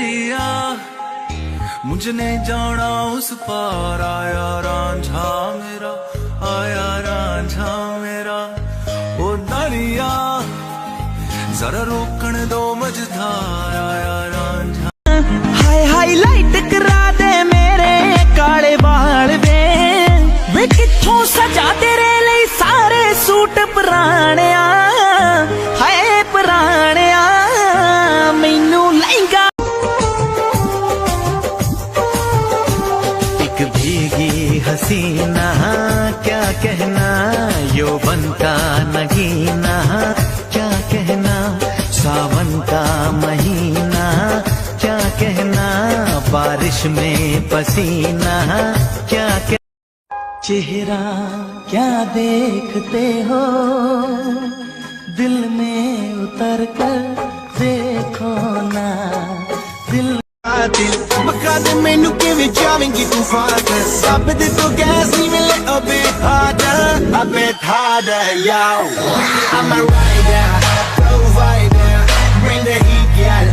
दरिया मुझे नहीं जाना उस पार, आया रांझा मेरा, आया रांझा मेरा। ओ दरिया जरा रोकन दो मझधार, आया रांझा। हाय हाईलाइट करा दे मेरे काले बाल वे किथों सजा तेरे लिए सारे सूट पुराने, हाय पुराने मैनू लहंगा। एक भीगी हसीना क्या कहना, यौवन का नगीना क्या कहना, सावन का महीना क्या कहना, बारिश में पसीना क्या कहना। चेहरा क्या देखते हो, दिल में उतर कर देखो ना, दिल बका दे मैनू किवें जावेंगी तू फादर, सब दे तो गैस नहीं मिले a bit harder, yo I'm a rider, provider, bring the heat, girl।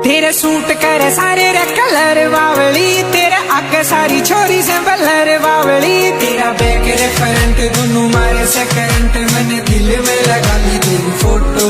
तेरे सूट करे सारे रे कलर बावली, तेरे आगे सारी छोरी से बलर बावली, तेरा बैक रे करंट दोनों मारे से करंट, मैंने दिल में लगा ली तेरी फोटो।